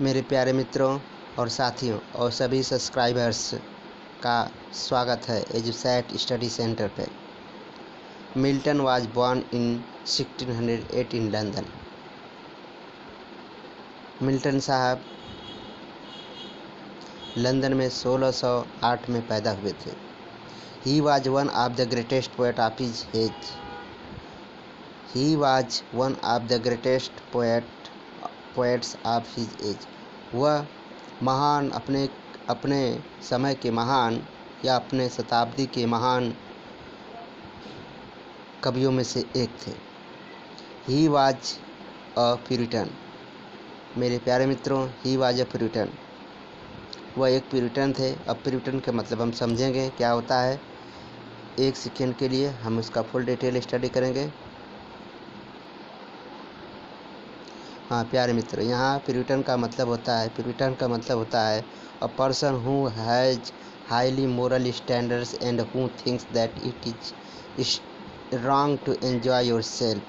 मेरे प्यारे मित्रों और साथियों और सभी सब्सक्राइबर्स का स्वागत है एजुसैट स्टडी सेंटर पे। Milton was born in 1608 in London. Milton साहब लंदन में 1608 में पैदा हुए थे। He was one of the greatest poet of his age. He was one of the greatest poets of his age. वह महान अपने समय के महान या अपने शताब्दी के महान कवियों में से एक थे। He was a Puritan. मेरे प्यारे मित्रों, ही वाज अ प्यूरिटन। वह एक प्यूरिटन थे। अब प्यूरिटन का मतलब हम समझेंगे क्या होता है। एक सेकेंड के लिए हम उसका फुल डिटेल स्टडी करेंगे। हाँ प्यारे मित्र, यहाँ प्यूरिटन का मतलब होता है a person who has highly moral standards and who thinks that it is wrong to enjoy yourself.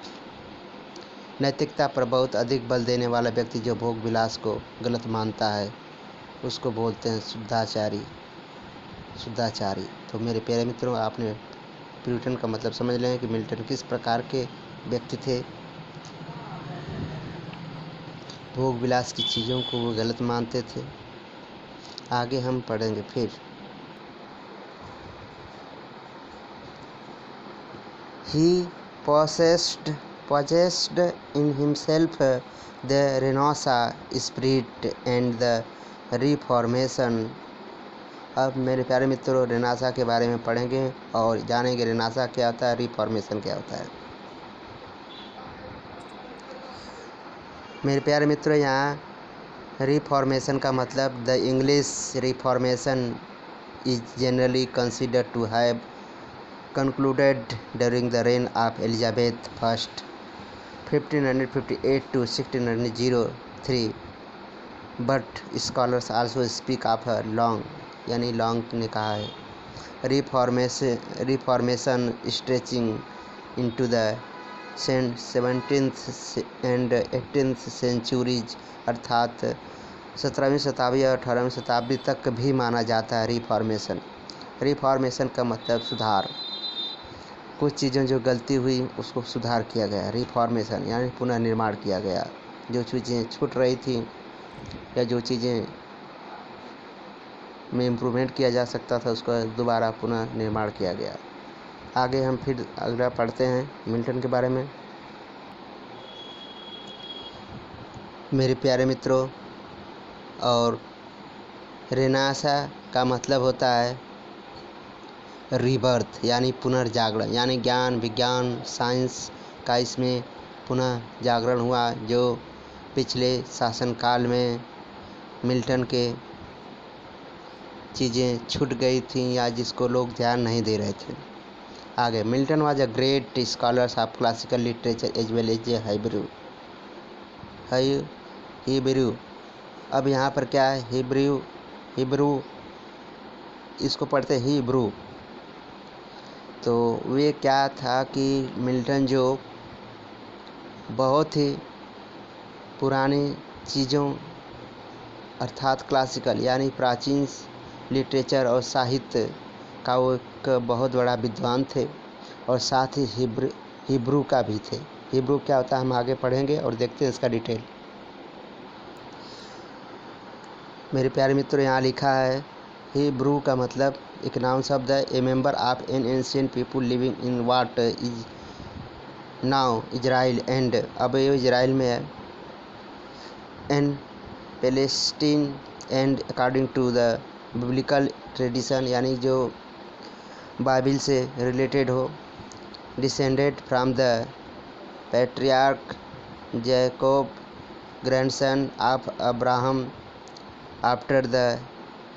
नैतिकता पर बहुत अधिक बल देने वाला व्यक्ति जो भोग विलास को गलत मानता है उसको बोलते हैं शुद्धाचारी। तो मेरे प्यारे मित्रों, आपने प्यूरिटन का मतलब समझ लें कि मिल्टन किस प्रकार के व्यक्ति थे। भोग विलास की चीज़ों को वो गलत मानते थे। आगे हम पढ़ेंगे फिर। He possessed in himself the Renaissance spirit and the Reformation। अब मेरे प्यारे मित्रों, रेनासा के बारे में पढ़ेंगे और जानेंगे रेनासा क्या होता है, रिफॉर्मेशन क्या होता है। मेरे प्यारे मित्रों, यहाँ रिफॉर्मेशन का मतलब the English reformation is generally considered to have concluded during the reign of Elizabeth I 1558 to 1603, but scholars also speak of a long ने कहा है reformation stretching into the 17th and 18th centuries, अर्थात 17वीं शताब्दी और 18वीं शताब्दी तक भी माना जाता है। रिफॉर्मेशन का मतलब सुधार। कुछ चीज़ें जो गलती हुई उसको सुधार किया गया। रिफॉर्मेशन यानी पुनर्निर्माण किया गया। जो चीज़ें छूट रही थी या जो चीज़ें में इम्प्रूवमेंट किया जा सकता था उसका दोबारा पुनर्निर्माण किया गया। आगे हम फिर अगला पढ़ते हैं मिल्टन के बारे में। मेरे प्यारे मित्रों, और रेनासा का मतलब होता है रीबर्थ यानी पुनर्जागरण, यानी ज्ञान विज्ञान साइंस का इसमें पुनः जागरण हुआ जो पिछले शासनकाल में मिल्टन के चीज़ें छूट गई थी या जिसको लोग ध्यान नहीं दे रहे थे। आगे, Milton was a great scholars of classical literature as well as Hebrew. अब यहाँ पर क्या है, हिब्रू इसको पढ़ते हिब्रू। तो वे क्या था कि मिल्टन जो बहुत ही पुरानी चीज़ों अर्थात क्लासिकल यानी प्राचीन लिटरेचर और साहित्य का वो एक बहुत बड़ा विद्वान थे और साथ ही हिब्रू का भी थे। हिब्रू क्या होता है हम आगे पढ़ेंगे और देखते हैं इसका डिटेल। मेरे प्यारे मित्रों, यहाँ लिखा है हिब्रू का मतलब एक नाउन शब्द है, a member of an ancient people living in what is now Israel and. अब ये इजराइल में है, and Palestine and according to the biblical tradition यानी जो बाइबिल से रिलेटेड हो, descended from the patriarch Jacob grandson of Abraham after the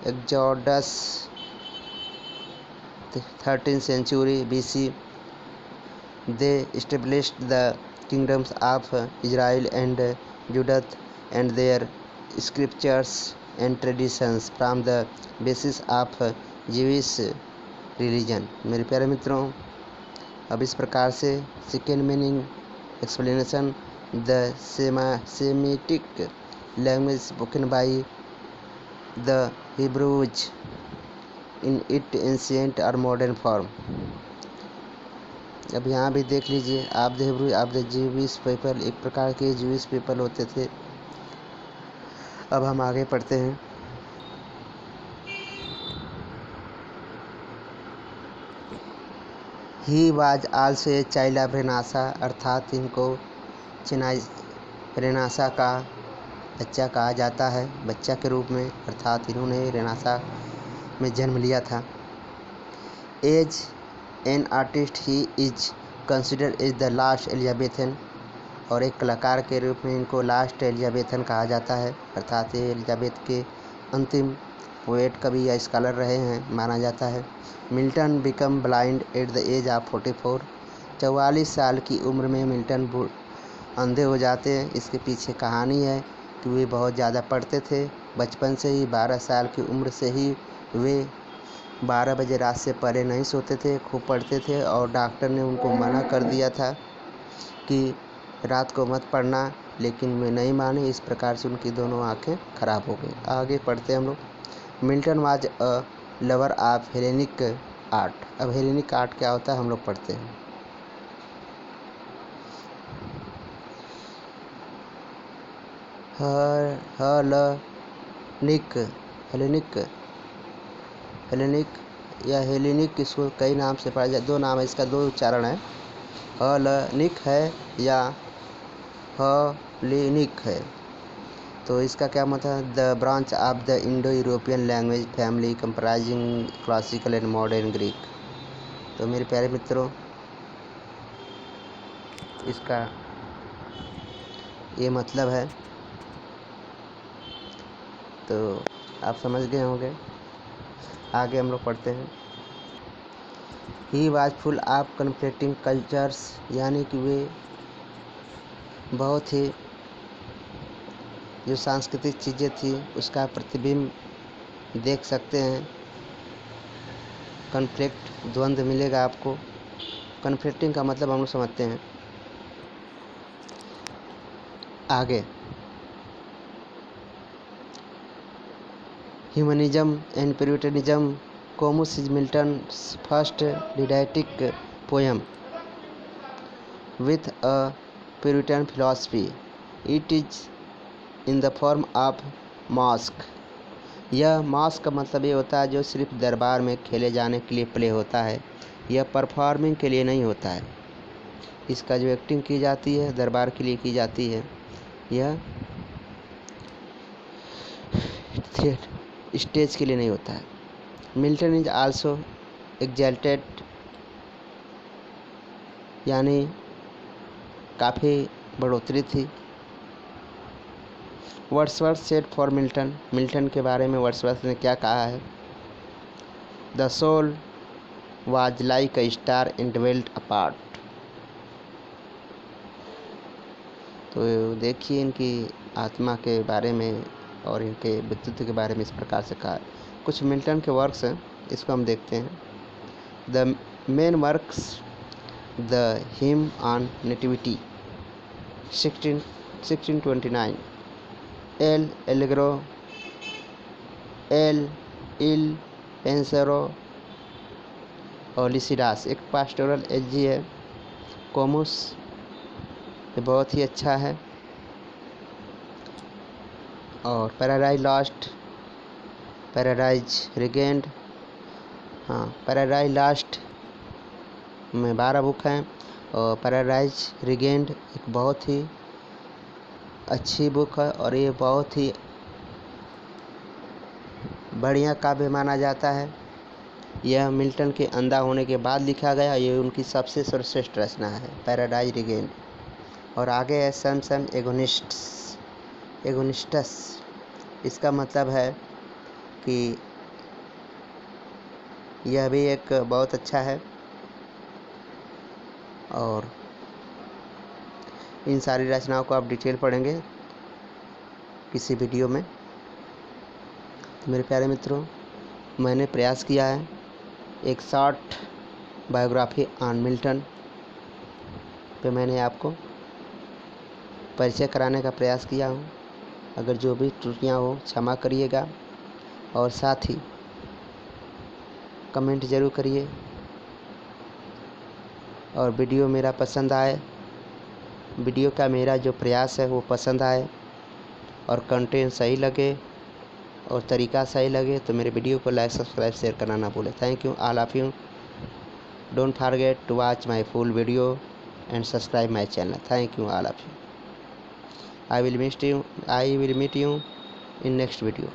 exodus 13th century BC। They established the kingdoms of Israel and Judah and their scriptures and traditions from the basis of Jewish religion। मेरे प्यारे मित्रों, अब इस प्रकार से second meaning explanation the Semitic language spoken by the Hebrews in its ancient or modern form। अब यहाँ भी देख लीजिए, आप द हिब्रू आप द ज्यूइश पीपल, एक प्रकार के ज्यूइश पीपल होते थे। अब हम आगे पढ़ते हैं। He was also a child of Renaissance, अर्थात इनको चिनाई रेनासा का बच्चा कहा जाता है, बच्चा के रूप में, अर्थात इन्होंने रेनासा में जन्म लिया था। As an artist he is considered as the last Elizabethan, और एक कलाकार के रूप में इनको लास्ट एलिजाबेथन कहा जाता है, अर्थात ये एलिजाबेथ के अंतिम पोएट कवि या स्कॉलर रहे हैं माना जाता है। Milton become blind at the age of 44, 44 साल की उम्र में मिल्टन अंधे हो जाते हैं। इसके पीछे कहानी है कि वे बहुत ज़्यादा पढ़ते थे, बचपन से ही 12 साल की उम्र से ही वे 12 बजे रात से पहले नहीं सोते थे, खूब पढ़ते थे, और डॉक्टर ने उनको मना कर दिया था कि रात को मत पढ़ना, लेकिन वे नहीं माने। इस प्रकार से उनकी दोनों आंखें खराब हो गई। आगे पढ़ते हैं हम लोग। Milton was a lover of Hellenic art. अब हेलेनिक आर्ट क्या होता है हम लोग पढ़ते हैं। हेलेनिक या हेलेनिक, इसको कई नाम से पढ़ा जाए, दो नाम है इसका, दो उच्चारण है, हेलेनिक है या हेलेनिक है। तो इसका क्या मतलब है? The branch of the Indo European language family comprising classical and modern Greek. तो मेरे प्यारे मित्रों, इसका ये मतलब है, तो आप समझ गए होंगे। आगे हम लोग पढ़ते हैं। He was full of conflicting cultures, यानी कि वे बहुत ही जो सांस्कृतिक चीज़ें थी उसका प्रतिबिंब देख सकते हैं। कन्फ्लिक्ट, द्वंद्व मिलेगा आपको। कन्फ्लिक्टिंग का मतलब हम लोग समझते हैं। आगे humanism and Puritanism. Comus is Milton's first didactic poem with a Puritan philosophy. It is in the form of masque. यह मास्क का मतलब ये होता है जो सिर्फ दरबार में खेले जाने के लिए प्ले होता है, यह परफॉर्मिंग के लिए नहीं होता है। इसका जो एक्टिंग की जाती है दरबार के लिए की जाती है, यह स्टेज के लिए नहीं होता है। मिल्टन इज आल्सो एग्जल्टेड, यानी काफ़ी बढ़ोतरी थी। Wordsworth said for Milton, Milton के बारे में वर्ड्सवर्थ ने क्या कहा है? The soul was like a star and dwelt apart. तो देखिए इनकी आत्मा के बारे में और इनके व्यक्तित्व के बारे में इस प्रकार से कहा। कुछ मिल्टन के वर्क्स हैं, इसको हम देखते हैं। The main works, the hymn on nativity 1629, L'Allegro, एल इल पेंसेरो और लिसिडास, एक पास्टोरल एजी है। कोमुस ये बहुत ही अच्छा है। और पैराडाइज लॉस्ट, पैराडाइज रिगेंड, हाँ पैराडाइज लास्ट में 12 बुक हैं, और पैराडाइज रिगेंड एक बहुत ही अच्छी बुक है, और ये बहुत ही बढ़िया काव्य माना जाता है। यह मिल्टन के अंधा होने के बाद लिखा गया, ये उनकी सबसे सर्वश्रेष्ठ रचना है, पैराडाइज रिगेंड। और आगे है सैमसन एगोनिस्टस। इसका मतलब है कि यह भी एक बहुत अच्छा है, और इन सारी रचनाओं को आप डिटेल पढ़ेंगे किसी वीडियो में। तो मेरे प्यारे मित्रों, मैंने प्रयास किया है एक शॉर्ट बायोग्राफी ऑन मिल्टन पे मैंने आपको परिचय कराने का प्रयास किया हूँ। अगर जो भी त्रुटियाँ हो क्षमा करिएगा और साथ ही कमेंट ज़रूर करिए। और वीडियो मेरा पसंद आए, वीडियो का मेरा जो प्रयास है वो पसंद आए और कंटेंट सही लगे और तरीका सही लगे तो मेरे वीडियो को लाइक, सब्सक्राइब, शेयर करना ना भूलें। Thank you all of you. Don't forget to watch my full video and subscribe my channel. Thank you all of you. I will meet you in next video.